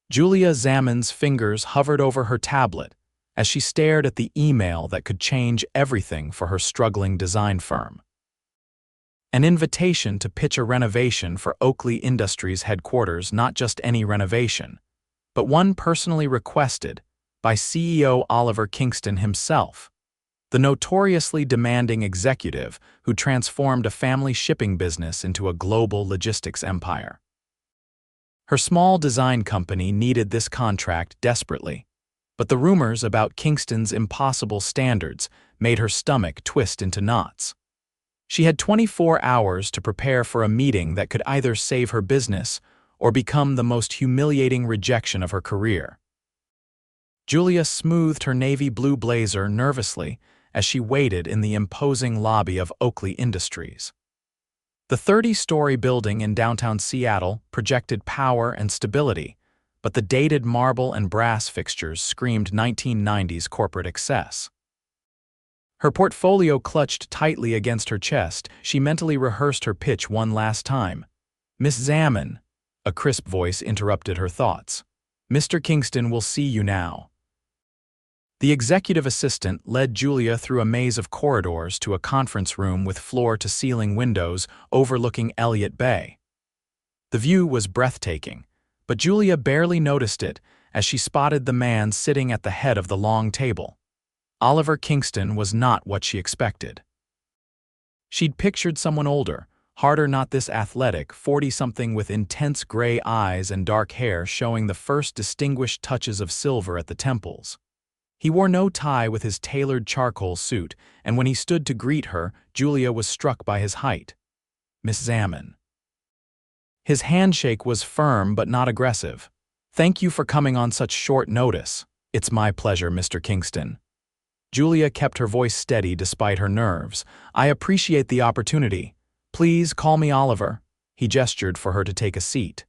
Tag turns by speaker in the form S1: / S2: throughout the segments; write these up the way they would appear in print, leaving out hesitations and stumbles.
S1: Julia Zaman's fingers hovered over her tablet as she stared at the email that could change everything for her struggling design firm. An invitation to pitch a renovation for Oakley Industries headquarters, not just any renovation, but one personally requested by CEO Oliver Kingston himself, the notoriously demanding executive who transformed a family shipping business into a global logistics empire. Her small design company needed this contract desperately, but the rumors about Kingston's impossible standards made her stomach twist into knots. She had 24 hours to prepare for a meeting that could either save her business or become the most humiliating rejection of her career. Julia smoothed her navy blue blazer nervously as she waited in the imposing lobby of Oakley Industries. The 30-story building in downtown Seattle projected power and stability, but the dated marble and brass fixtures screamed 1990s corporate excess. Her portfolio clutched tightly against her chest. She mentally rehearsed her pitch one last time. "Miss Zaman," a crisp voice interrupted her thoughts. "Mr. Kingston will see you now." The executive assistant led Julia through a maze of corridors to a conference room with floor-to-ceiling windows overlooking Elliott Bay. The view was breathtaking, but Julia barely noticed it as she spotted the man sitting at the head of the long table. Oliver Kingston was not what she expected. She'd pictured someone older, harder, not this athletic, 40-something with intense gray eyes and dark hair showing the first distinguished touches of silver at the temples. He wore no tie with his tailored charcoal suit, and when he stood to greet her, Julia was struck by his height. "Miss Zaman." His handshake was firm but not aggressive. "Thank you for coming on such short notice." "It's my pleasure, Mr. Kingston." Julia kept her voice steady despite her nerves. "I appreciate the opportunity. Please call me Oliver." He gestured for her to take a seat.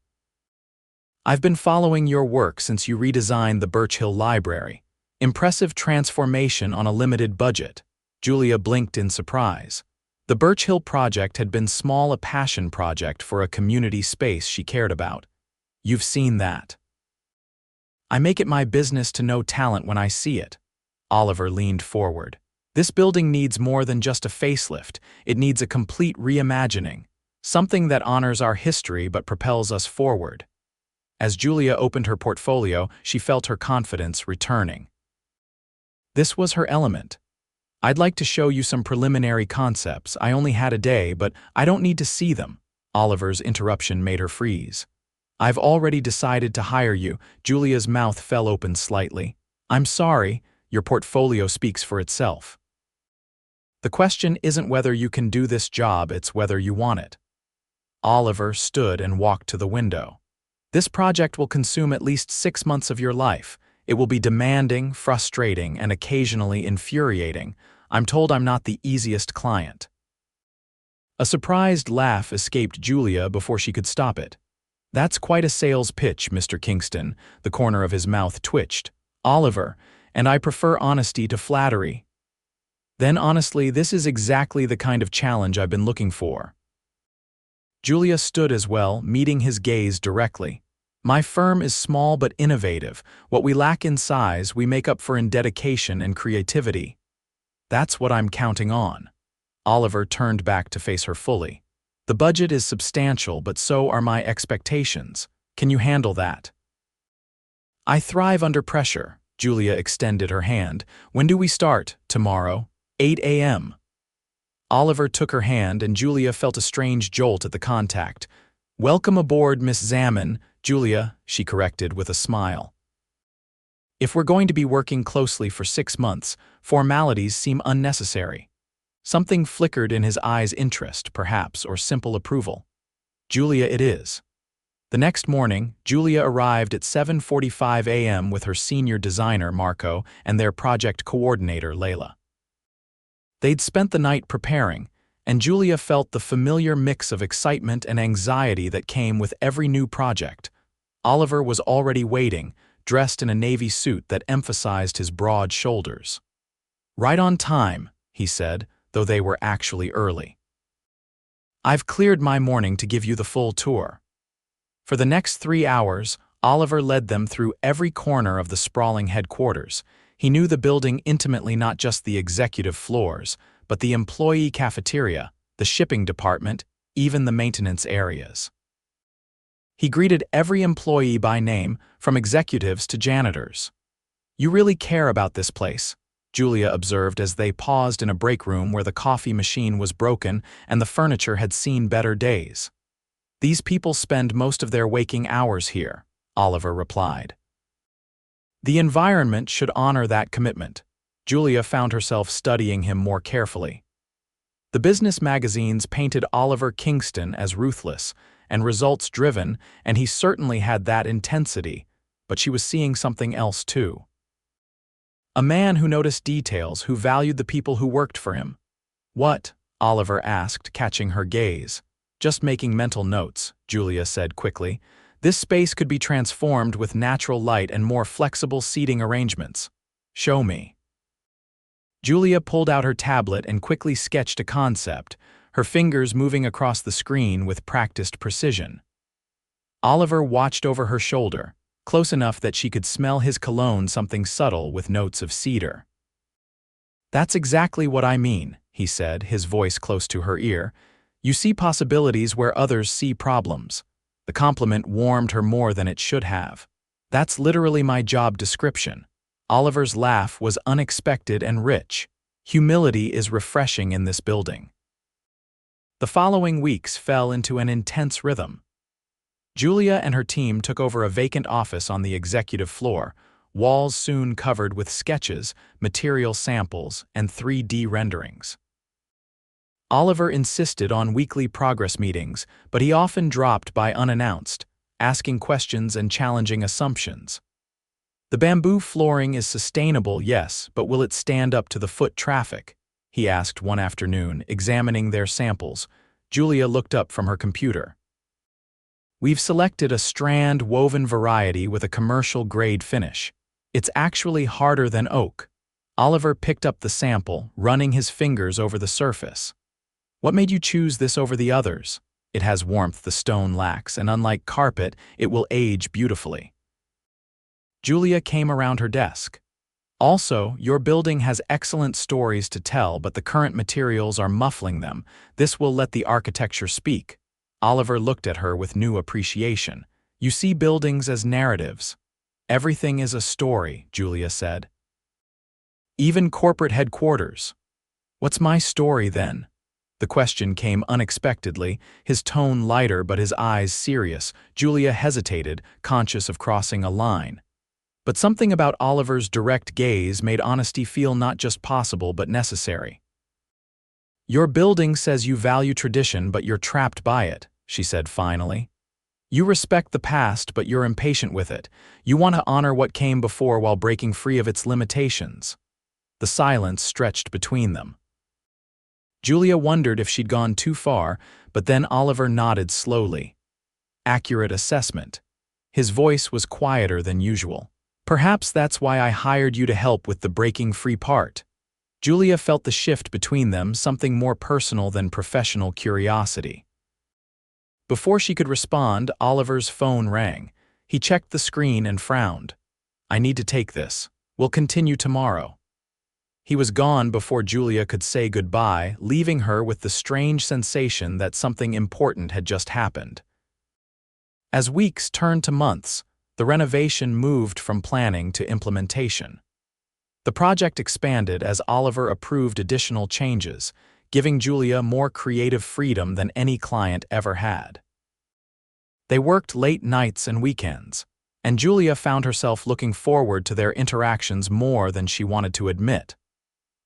S1: "I've been following your work since you redesigned the Birch Hill Library. Impressive transformation on a limited budget." Julia blinked in surprise. The Birch Hill project had been a passion project for a community space she cared about. "You've seen that." "I make it my business to know talent when I see it." Oliver leaned forward. "This building needs more than just a facelift. It needs a complete reimagining, something that honors our history but propels us forward." As Julia opened her portfolio, she felt her confidence returning. This was her element. "I'd like to show you some preliminary concepts. I only had a day, but I don't need to see them." Oliver's interruption made her freeze. "I've already decided to hire you." Julia's mouth fell open slightly. "I'm sorry, your portfolio speaks for itself." "The question isn't whether you can do this job, it's whether you want it." Oliver stood and walked to the window. "This project will consume at least 6 months of your life. It will be demanding, frustrating, and occasionally infuriating. I'm told I'm not the easiest client." A surprised laugh escaped Julia before she could stop it. "That's quite a sales pitch, Mr. Kingston." The corner of his mouth twitched. "Oliver, and I prefer honesty to flattery." "Then honestly, this is exactly the kind of challenge I've been looking for." Julia stood as well, meeting his gaze directly. "My firm is small but innovative. What we lack in size, we make up for in dedication and creativity." "That's what I'm counting on." Oliver turned back to face her fully. "The budget is substantial, but so are my expectations. Can you handle that?" "I thrive under pressure." Julia extended her hand. "When do we start?" "Tomorrow, 8 a.m. Oliver took her hand and Julia felt a strange jolt at the contact. "Welcome aboard, Miss Zaman." "Julia," she corrected with a smile. "If we're going to be working closely for 6 months, formalities seem unnecessary." Something flickered in his eyes, interest, perhaps, or simple approval. "Julia, it is." The next morning, Julia arrived at 7:45 a.m. with her senior designer, Marco, and their project coordinator, Layla. They'd spent the night preparing, and Julia felt the familiar mix of excitement and anxiety that came with every new project. Oliver was already waiting, dressed in a navy suit that emphasized his broad shoulders. "Right on time," he said, though they were actually early. "I've cleared my morning to give you the full tour." For the next 3 hours, Oliver led them through every corner of the sprawling headquarters. He knew the building intimately, not just the executive floors, but the employee cafeteria, the shipping department, even the maintenance areas. He greeted every employee by name, from executives to janitors. "You really care about this place," Julia observed as they paused in a break room where the coffee machine was broken and the furniture had seen better days. "These people spend most of their waking hours here," Oliver replied. The environment should honor that commitment. Julia found herself studying him more carefully. The business magazines painted Oliver Kingston as ruthless and results-driven, and he certainly had that intensity, but she was seeing something else too. A man who noticed details, who valued the people who worked for him. "What?" Oliver asked, catching her gaze. "Just making mental notes," Julia said quickly. "This space could be transformed with natural light and more flexible seating arrangements." "Show me." Julia pulled out her tablet and quickly sketched a concept, her fingers moving across the screen with practiced precision. Oliver watched over her shoulder, close enough that she could smell his cologne, something subtle with notes of cedar. "That's exactly what I mean," he said, his voice close to her ear. "You see possibilities where others see problems." The compliment warmed her more than it should have. "That's literally my job description." Oliver's laugh was unexpected and rich. Humility is refreshing in this building. The following weeks fell into an intense rhythm. Julia and her team took over a vacant office on the executive floor, walls soon covered with sketches, material samples, and 3D renderings. Oliver insisted on weekly progress meetings, but he often dropped by unannounced, asking questions and challenging assumptions. "The bamboo flooring is sustainable, yes, but will it stand up to the foot traffic?" he asked one afternoon, examining their samples. Julia looked up from her computer. "We've selected a strand woven variety with a commercial-grade finish. It's actually harder than oak." Oliver picked up the sample, running his fingers over the surface. "What made you choose this over the others?" "It has warmth the stone lacks, and unlike carpet, it will age beautifully." Julia came around her desk. "Also, your building has excellent stories to tell, but the current materials are muffling them. This will let the architecture speak." Oliver looked at her with new appreciation. "You see buildings as narratives." "Everything is a story," Julia said. "Even corporate headquarters." "What's my story, then?" The question came unexpectedly, his tone lighter but his eyes serious. Julia hesitated, conscious of crossing a line. But something about Oliver's direct gaze made honesty feel not just possible but necessary. "Your building says you value tradition, but you're trapped by it," she said finally. "You respect the past, but you're impatient with it. You want to honor what came before while breaking free of its limitations." The silence stretched between them. Julia wondered if she'd gone too far, but then Oliver nodded slowly. "Accurate assessment." His voice was quieter than usual. "Perhaps that's why I hired you to help with the breaking free part." Julia felt the shift between them, something more personal than professional curiosity. Before she could respond, Oliver's phone rang. He checked the screen and frowned. "I need to take this. We'll continue tomorrow." He was gone before Julia could say goodbye, leaving her with the strange sensation that something important had just happened. As weeks turned to months, the renovation moved from planning to implementation. The project expanded as Oliver approved additional changes, giving Julia more creative freedom than any client ever had. They worked late nights and weekends, and Julia found herself looking forward to their interactions more than she wanted to admit.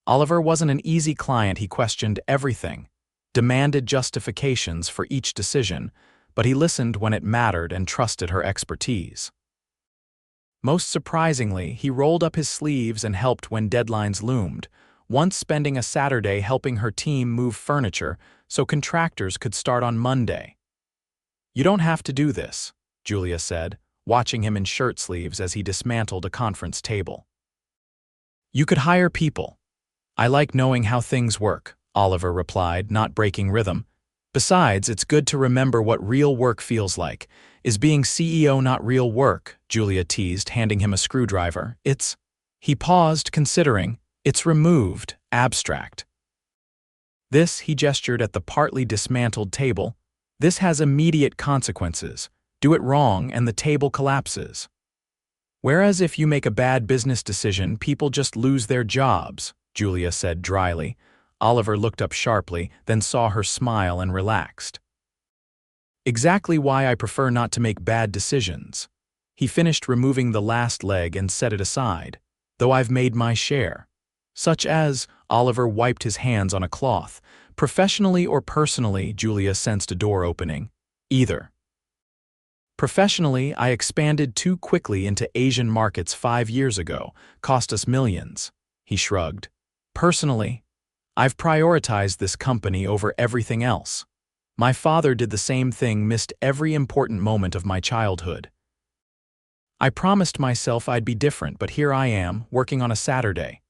S1: Oliver wasn't an easy client. He questioned everything, demanded justifications for each decision, but he listened when it mattered and trusted her expertise. Most surprisingly, he rolled up his sleeves and helped when deadlines loomed, once spending a Saturday helping her team move furniture so contractors could start on Monday. "You don't have to do this," Julia said, watching him in shirt sleeves as he dismantled a conference table. "You could hire people." "I like knowing how things work," Oliver replied, not breaking rhythm. "Besides, it's good to remember what real work feels like. Is being CEO not real work? Julia teased, handing him a screwdriver. He paused, considering. It's removed, abstract. This, he gestured at the partly dismantled table. This has immediate consequences. Do it wrong and the table collapses. Whereas if you make a bad business decision, people just lose their jobs, Julia said dryly. Oliver looked up sharply, then saw her smile and relaxed. Exactly why I prefer not to make bad decisions. He finished removing the last leg and set it aside, though I've made my share. Such as, Oliver wiped his hands on a cloth. Professionally or personally, Julia sensed a door opening. Either. Professionally, I expanded too quickly into Asian markets 5 years ago, cost us millions. He shrugged. Personally, I've prioritized this company over everything else. My father did the same thing, missed every important moment of my childhood. I promised myself I'd be different, but here I am, working on a Saturday.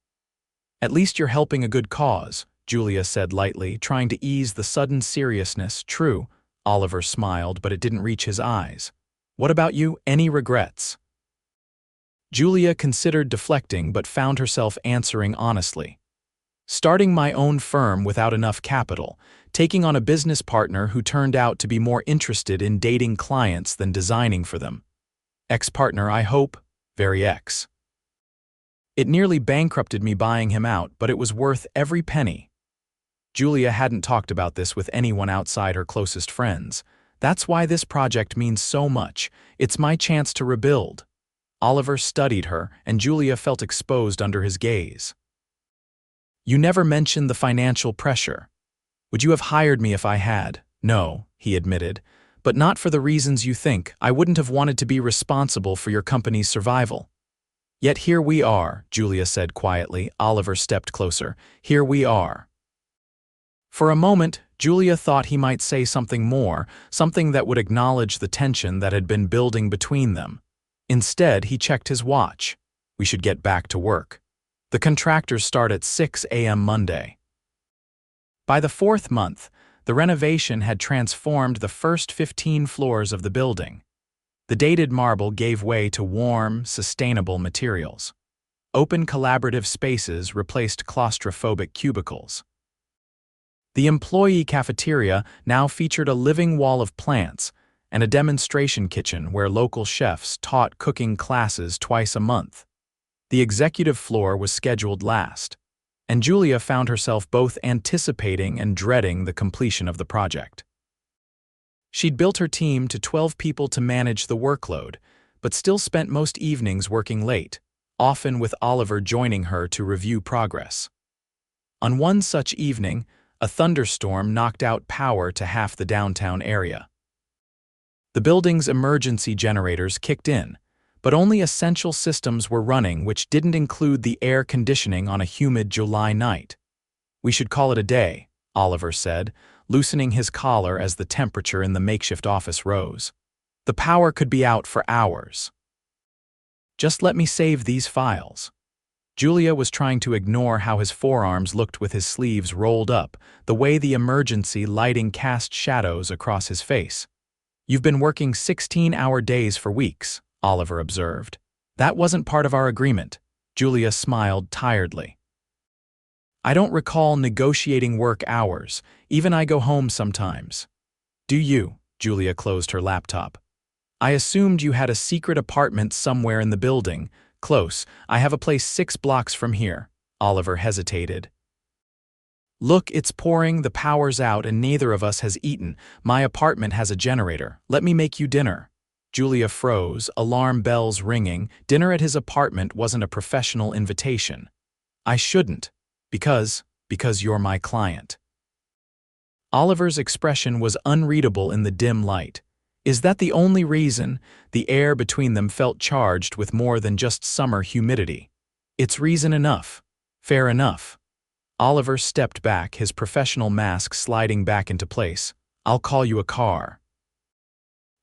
S1: At least you're helping a good cause, Julia said lightly, trying to ease the sudden seriousness. True, Oliver smiled, but it didn't reach his eyes. What about you? Any regrets? Julia considered deflecting, but found herself answering honestly. Starting my own firm without enough capital, taking on a business partner who turned out to be more interested in dating clients than designing for them. Ex-partner, I hope, very ex. It nearly bankrupted me buying him out, but it was worth every penny. Julia hadn't talked about this with anyone outside her closest friends. That's why this project means so much. It's my chance to rebuild. Oliver studied her, and Julia felt exposed under his gaze. You never mentioned the financial pressure. Would you have hired me if I had? No, he admitted, but not for the reasons you think. I wouldn't have wanted to be responsible for your company's survival. Yet here we are, Julia said quietly. Oliver stepped closer. Here we are. For a moment, Julia thought he might say something more, something that would acknowledge the tension that had been building between them. Instead, he checked his watch. We should get back to work. The contractors start at 6 a.m. Monday. By the 4th month, the renovation had transformed the first 15 floors of the building. The dated marble gave way to warm, sustainable materials. Open collaborative spaces replaced claustrophobic cubicles. The employee cafeteria now featured a living wall of plants and a demonstration kitchen where local chefs taught cooking classes twice a month. The executive floor was scheduled last, and Julia found herself both anticipating and dreading the completion of the project. She'd built her team to 12 people to manage the workload, but still spent most evenings working late, often with Oliver joining her to review progress. On one such evening, a thunderstorm knocked out power to half the downtown area. The building's emergency generators kicked in, but only essential systems were running, which didn't include the air conditioning on a humid July night. We should call it a day, Oliver said, loosening his collar as the temperature in the makeshift office rose. The power could be out for hours. Just let me save these files. Julia was trying to ignore how his forearms looked with his sleeves rolled up, the way the emergency lighting cast shadows across his face. You've been working 16-hour days for weeks, Oliver observed. That wasn't part of our agreement. Julia smiled tiredly. I don't recall negotiating work hours. Even I go home sometimes. Do you? Julia closed her laptop. I assumed you had a secret apartment somewhere in the building. Close. I have a place 6 blocks from here. Oliver hesitated. Look, it's pouring, the power's out, and neither of us has eaten. My apartment has a generator. Let me make you dinner. Julia froze, alarm bells ringing. Dinner at his apartment wasn't a professional invitation. I shouldn't. Because you're my client. Oliver's expression was unreadable in the dim light. Is that the only reason? The air between them felt charged with more than just summer humidity. It's reason enough. Fair enough. Oliver stepped back, his professional mask sliding back into place. I'll call you a car.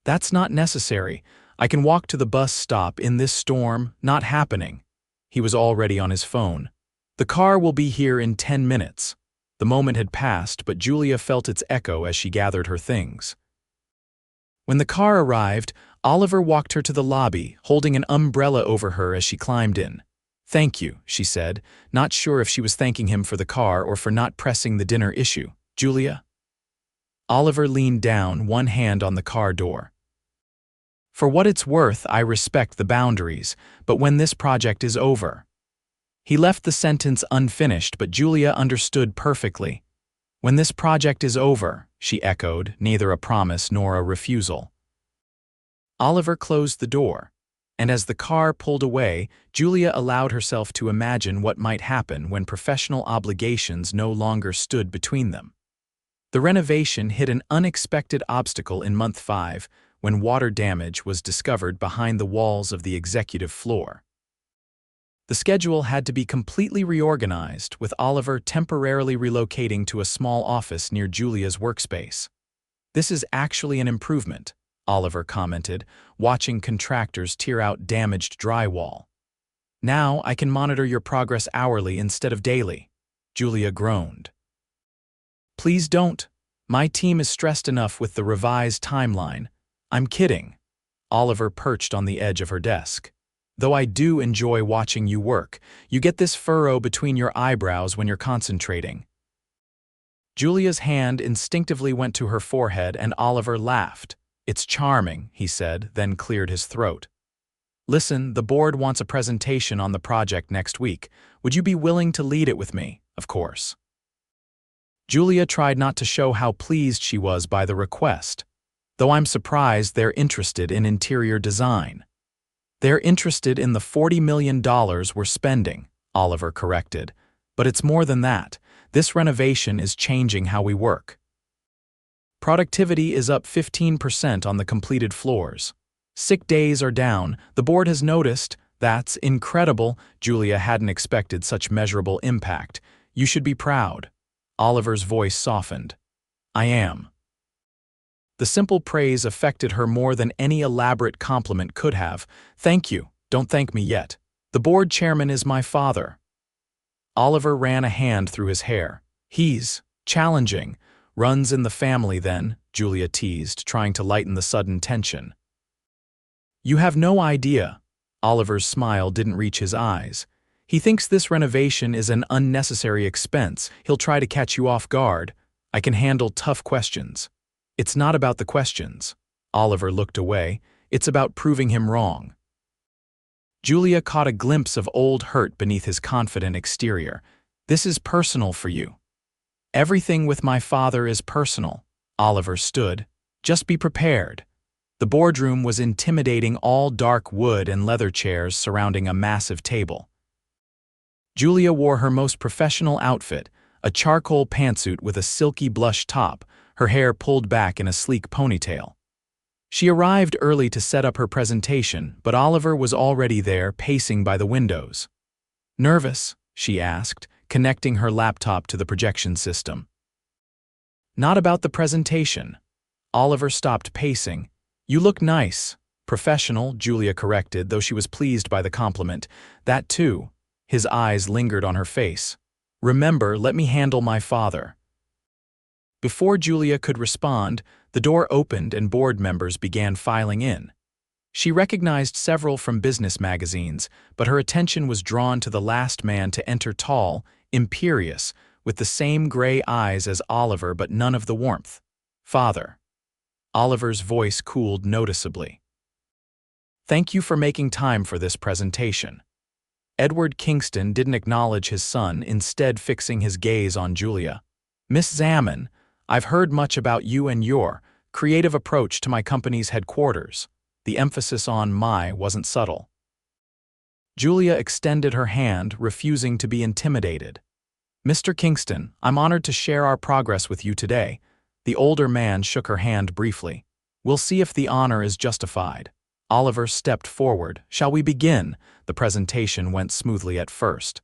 S1: That's not necessary. I can walk to the bus stop in this storm. Not happening. He was already on his phone. The car will be here in 10 minutes. The moment had passed, but Julia felt its echo as she gathered her things. When the car arrived, Oliver walked her to the lobby, holding an umbrella over her as she climbed in. "Thank you," she said, not sure if she was thanking him for the car or for not pressing the dinner issue. "Julia?" Oliver leaned down, one hand on the car door. "For what it's worth, I respect the boundaries, but when this project is over." He left the sentence unfinished, but Julia understood perfectly. "When this project is over," she echoed, neither a promise nor a refusal. Oliver closed the door, and as the car pulled away, Julia allowed herself to imagine what might happen when professional obligations no longer stood between them. The renovation hit an unexpected obstacle in month 5 when water damage was discovered behind the walls of the executive floor. The schedule had to be completely reorganized, with Oliver temporarily relocating to a small office near Julia's workspace. "This is actually an improvement," Oliver commented, watching contractors tear out damaged drywall. "Now I can monitor your progress hourly instead of daily," Julia groaned. "Please don't. My team is stressed enough with the revised timeline." "I'm kidding." Oliver perched on the edge of her desk. "Though I do enjoy watching you work, you get this furrow between your eyebrows when you're concentrating." Julia's hand instinctively went to her forehead and Oliver laughed. "It's charming," he said, then cleared his throat. "Listen, the board wants a presentation on the project next week. Would you be willing to lead it with me?" "Of course." Julia tried not to show how pleased she was by the request. "Though I'm surprised they're interested in interior design." "They're interested in the $40 million we're spending," Oliver corrected. "But it's more than that. This renovation is changing how we work. Productivity is up 15% on the completed floors. Sick days are down. The board has noticed." "That's incredible." Julia hadn't expected such measurable impact. "You should be proud." Oliver's voice softened. "I am." The simple praise affected her more than any elaborate compliment could have. "Thank you. Don't thank me yet. The board chairman is my father." Oliver ran a hand through his hair. "He's challenging. Runs in the family then," Julia teased, trying to lighten the sudden tension. "You have no idea." Oliver's smile didn't reach his eyes. "He thinks this renovation is an unnecessary expense. He'll try to catch you off guard. I can handle tough questions." "It's not about the questions." Oliver looked away. "It's about proving him wrong." Julia caught a glimpse of old hurt beneath his confident exterior. "This is personal for you." "Everything with my father is personal." Oliver stood. "Just be prepared." The boardroom was intimidating, all dark wood and leather chairs surrounding a massive table. Julia wore her most professional outfit, a charcoal pantsuit with a silky blush top, her hair pulled back in a sleek ponytail. She arrived early to set up her presentation, but Oliver was already there, pacing by the windows. "Nervous?" she asked, connecting her laptop to the projection system. "Not about the presentation." Oliver stopped pacing. "You look nice." "Professional," Julia corrected, though she was pleased by the compliment. "That too." His eyes lingered on her face. "Remember, let me handle my father." Before Julia could respond, the door opened and board members began filing in. She recognized several from business magazines, but her attention was drawn to the last man to enter, tall, imperious, with the same gray eyes as Oliver but none of the warmth. "Father." Oliver's voice cooled noticeably. "Thank you for making time for this presentation." Edward Kingston didn't acknowledge his son, instead fixing his gaze on Julia. "Miss Zaman, I've heard much about you and your creative approach to my company's headquarters." The emphasis on "my" wasn't subtle. Julia extended her hand, refusing to be intimidated. "Mr. Kingston, I'm honored to share our progress with you today." The older man shook her hand briefly. "We'll see if the honor is justified." Oliver stepped forward. "Shall we begin?" The presentation went smoothly at first.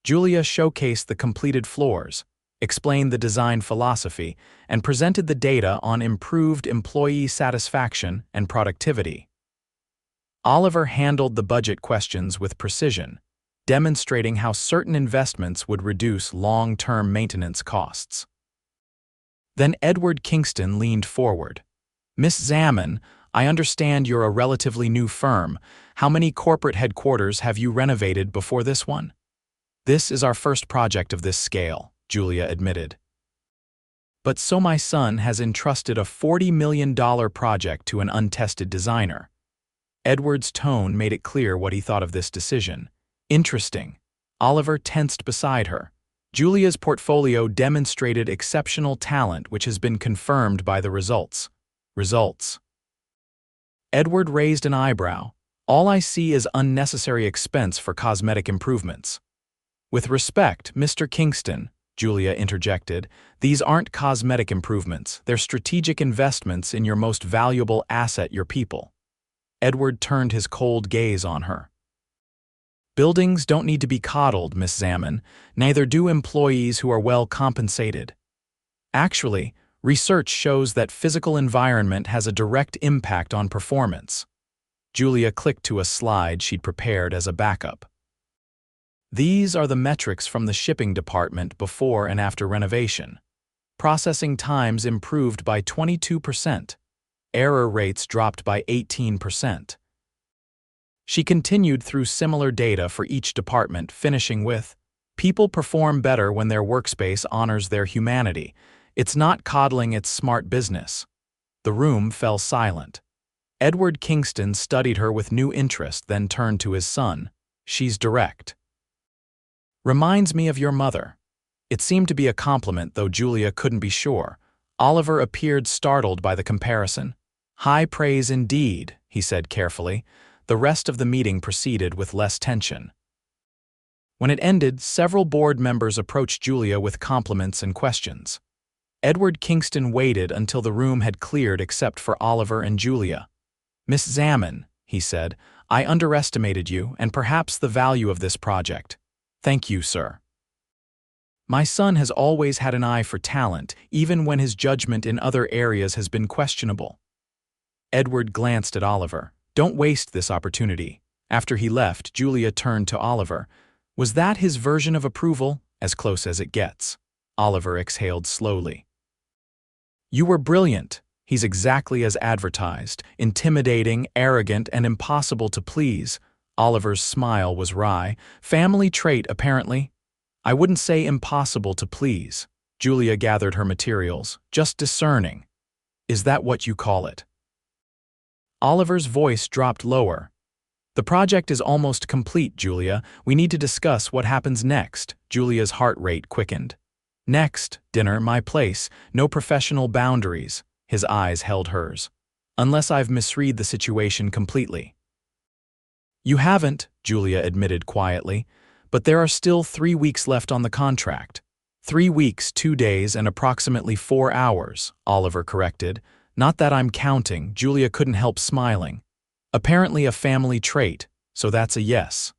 S1: Julia showcased the completed floors, explained the design philosophy, and presented the data on improved employee satisfaction and productivity. Oliver handled the budget questions with precision, demonstrating how certain investments would reduce long-term maintenance costs. Then Edward Kingston leaned forward. Miss Zaman, I understand you're a relatively new firm. How many corporate headquarters have you renovated before this one? This is our first project of this scale, Julia admitted. But so my son has entrusted a $40 million project to an untested designer. Edward's tone made it clear what he thought of this decision. Interesting. Oliver tensed beside her. Julia's portfolio demonstrated exceptional talent, which has been confirmed by the results. Results. Edward raised an eyebrow. All I see is unnecessary expense for cosmetic improvements. With respect, Mr. Kingston, Julia interjected, these aren't cosmetic improvements, they're strategic investments in your most valuable asset, your people. Edward turned his cold gaze on her. Buildings don't need to be coddled, Miss Zaman, neither do employees who are well compensated. Actually, research shows that physical environment has a direct impact on performance. Julia clicked to a slide she'd prepared as a backup. These are the metrics from the shipping department before and after renovation. Processing times improved by 22%. Error rates dropped by 18%. She continued through similar data for each department, finishing with, people perform better when their workspace honors their humanity. It's not coddling, it's smart business. The room fell silent. Edward Kingston studied her with new interest, then turned to his son. She's direct. Reminds me of your mother. It seemed to be a compliment, though Julia couldn't be sure. Oliver appeared startled by the comparison. High praise indeed, he said carefully. The rest of the meeting proceeded with less tension. When it ended, several board members approached Julia with compliments and questions. Edward Kingston waited until the room had cleared except for Oliver and Julia. Miss Zaman, he said, I underestimated you and perhaps the value of this project. Thank you, sir. My son has always had an eye for talent, even when his judgment in other areas has been questionable. Edward glanced at Oliver. Don't waste this opportunity. After he left, Julia turned to Oliver. Was that his version of approval? As close as it gets. Oliver exhaled slowly. You were brilliant. He's exactly as advertised. Intimidating, arrogant, and impossible to please. Oliver's smile was wry. Family trait, apparently. I wouldn't say impossible to please. Julia gathered her materials. Just discerning. Is that what you call it? Oliver's voice dropped lower. The project is almost complete, Julia. We need to discuss what happens next. Julia's heart rate quickened. Next, dinner, my place. No professional boundaries. His eyes held hers. Unless I've misread the situation completely. You haven't, Julia admitted quietly, but there are still 3 weeks left on the contract. 3 weeks, 2 days, and approximately 4 hours, Oliver corrected. Not that I'm counting, Julia couldn't help smiling. Apparently a family trait, so that's a yes.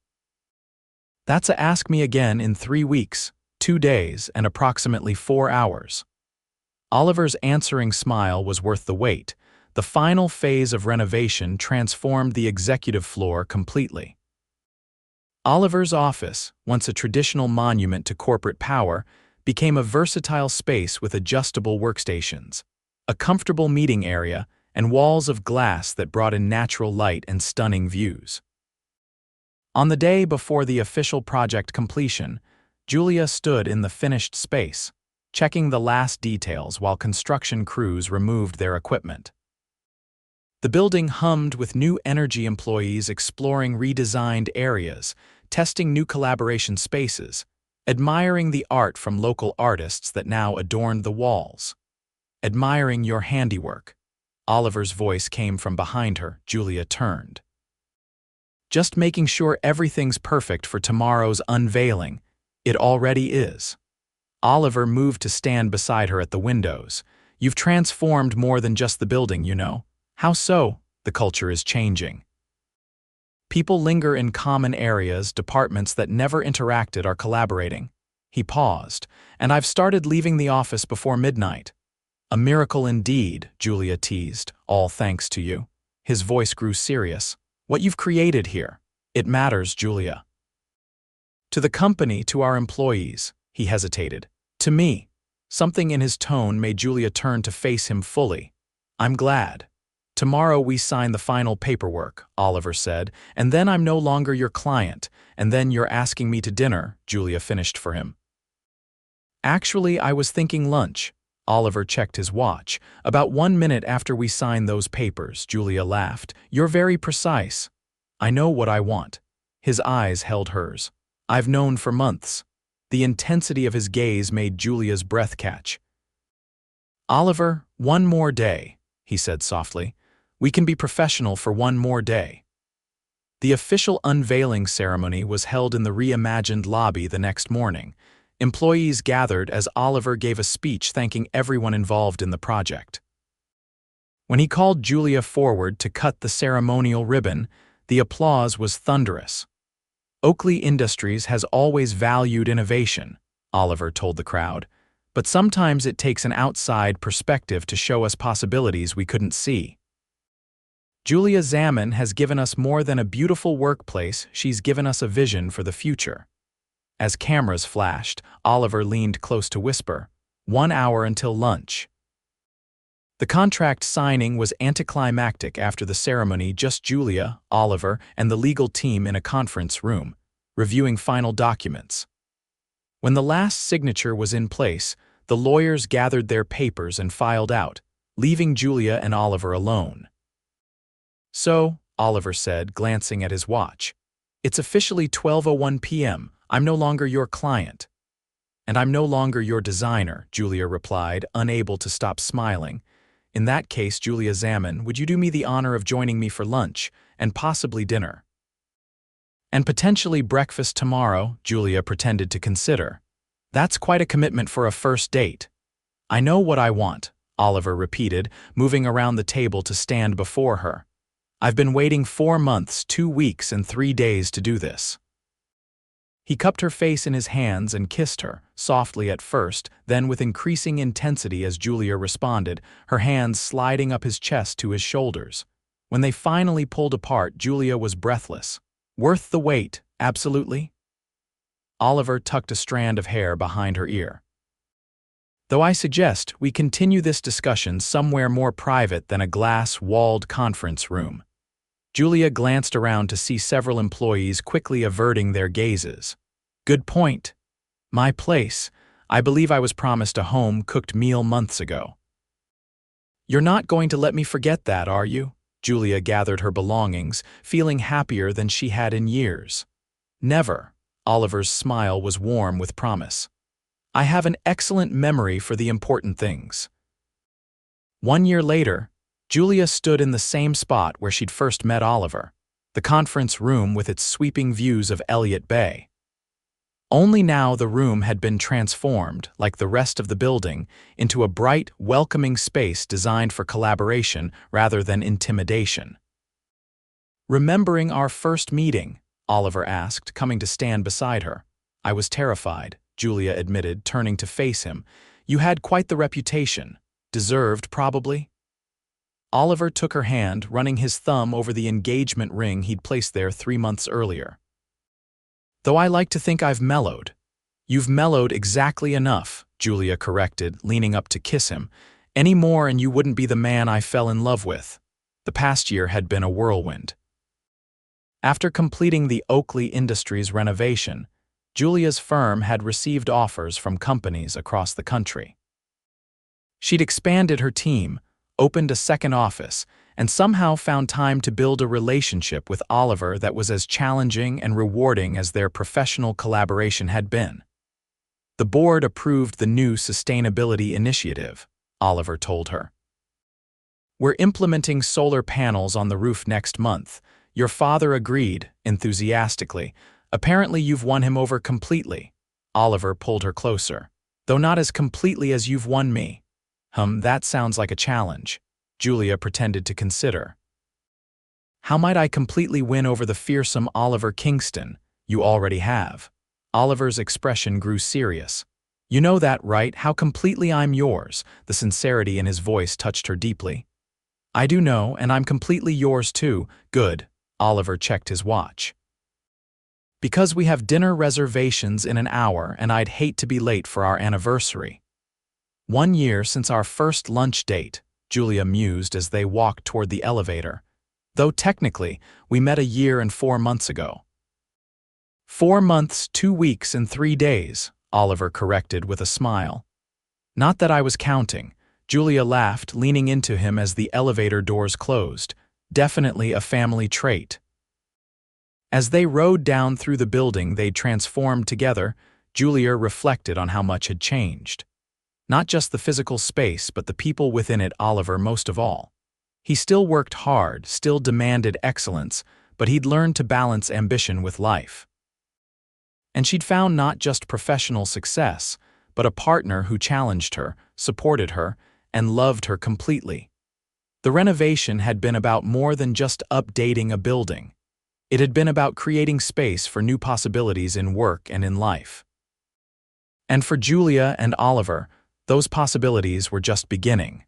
S1: That's a ask me again in 3 weeks, 2 days, and approximately 4 hours. Oliver's answering smile was worth the wait. The final phase of renovation transformed the executive floor completely. Oliver's office, once a traditional monument to corporate power, became a versatile space with adjustable workstations, a comfortable meeting area, and walls of glass that brought in natural light and stunning views. On the day before the official project completion, Julia stood in the finished space, checking the last details while construction crews removed their equipment. The building hummed with new energy employees exploring redesigned areas, testing new collaboration spaces, admiring the art from local artists that now adorned the walls. Admiring your handiwork. Oliver's voice came from behind her. Julia turned. Just making sure everything's perfect for tomorrow's unveiling. It already is. Oliver moved to stand beside her at the windows. You've transformed more than just the building, you know. How so? The culture is changing. People linger in common areas, departments that never interacted are collaborating. He paused, and I've started leaving the office before midnight. A miracle indeed, Julia teased, all thanks to you. His voice grew serious. What you've created here. It matters, Julia. To the company, to our employees, he hesitated. To me. Something in his tone made Julia turn to face him fully. I'm glad. Tomorrow we sign the final paperwork, Oliver said, and then I'm no longer your client, and then you're asking me to dinner, Julia finished for him. Actually, I was thinking lunch. Oliver checked his watch. About 1 minute after we sign those papers, Julia laughed. You're very precise. I know what I want. His eyes held hers. I've known for months. The intensity of his gaze made Julia's breath catch. Oliver, one more day, he said softly. We can be professional for one more day. The official unveiling ceremony was held in the reimagined lobby the next morning. Employees gathered as Oliver gave a speech thanking everyone involved in the project. When he called Julia forward to cut the ceremonial ribbon, the applause was thunderous. Oakley Industries has always valued innovation, Oliver told the crowd, but sometimes it takes an outside perspective to show us possibilities we couldn't see. Julia Zaman has given us more than a beautiful workplace, she's given us a vision for the future. As cameras flashed, Oliver leaned close to whisper, 1 hour until lunch. The contract signing was anticlimactic after the ceremony, just Julia, Oliver, and the legal team in a conference room, reviewing final documents. When the last signature was in place, the lawyers gathered their papers and filed out, leaving Julia and Oliver alone. So, Oliver said, glancing at his watch, it's officially 12:01 p.m. I'm no longer your client. And I'm no longer your designer, Julia replied, unable to stop smiling. In that case, Julia Zaman, would you do me the honor of joining me for lunch, and possibly dinner? And potentially breakfast tomorrow, Julia pretended to consider. That's quite a commitment for a first date. I know what I want, Oliver repeated, moving around the table to stand before her. I've been waiting 4 months, 2 weeks, and 3 days to do this. He cupped her face in his hands and kissed her, softly at first, then with increasing intensity as Julia responded, her hands sliding up his chest to his shoulders. When they finally pulled apart, Julia was breathless. Worth the wait, absolutely? Oliver tucked a strand of hair behind her ear. Though I suggest we continue this discussion somewhere more private than a glass-walled conference room. Julia glanced around to see several employees quickly averting their gazes. Good point. My place. I believe I was promised a home-cooked meal months ago. You're not going to let me forget that, are you? Julia gathered her belongings, feeling happier than she had in years. Never. Oliver's smile was warm with promise. I have an excellent memory for the important things. 1 year later, Julia stood in the same spot where she'd first met Oliver, the conference room with its sweeping views of Elliott Bay. Only now the room had been transformed, like the rest of the building, into a bright, welcoming space designed for collaboration rather than intimidation. Remembering our first meeting, Oliver asked, coming to stand beside her. I was terrified, Julia admitted, turning to face him. You had quite the reputation. Deserved, probably? Oliver took her hand, running his thumb over the engagement ring he'd placed there 3 months earlier. Though I like to think I've mellowed. You've mellowed exactly enough, Julia corrected, leaning up to kiss him. Any more and you wouldn't be the man I fell in love with. The past year had been a whirlwind. After completing the Oakley Industries renovation, Julia's firm had received offers from companies across the country. She'd expanded her team, opened a second office, and somehow found time to build a relationship with Oliver that was as challenging and rewarding as their professional collaboration had been. The board approved the new sustainability initiative, Oliver told her. We're implementing solar panels on the roof next month. Your father agreed, enthusiastically. Apparently you've won him over completely. Oliver pulled her closer. Though not as completely as you've won me. That sounds like a challenge. Julia pretended to consider. How might I completely win over the fearsome Oliver Kingston? You already have. Oliver's expression grew serious. You know that, right? How completely I'm yours. The sincerity in his voice touched her deeply. I do know, and I'm completely yours too. Good. Oliver checked his watch. Because we have dinner reservations in an hour and I'd hate to be late for our anniversary. 1 year since our first lunch date, Julia mused as they walked toward the elevator. Though technically, we met a year and 4 months ago. 4 months, 2 weeks, and 3 days, Oliver corrected with a smile. Not that I was counting, Julia laughed, leaning into him as the elevator doors closed. Definitely a family trait. As they rode down through the building they'd transformed together, Julia reflected on how much had changed. Not just the physical space, but the people within it, Oliver most of all. He still worked hard, still demanded excellence, but he'd learned to balance ambition with life. And she'd found not just professional success, but a partner who challenged her, supported her, and loved her completely. The renovation had been about more than just updating a building. It had been about creating space for new possibilities in work and in life. And for Julia and Oliver, those possibilities were just beginning.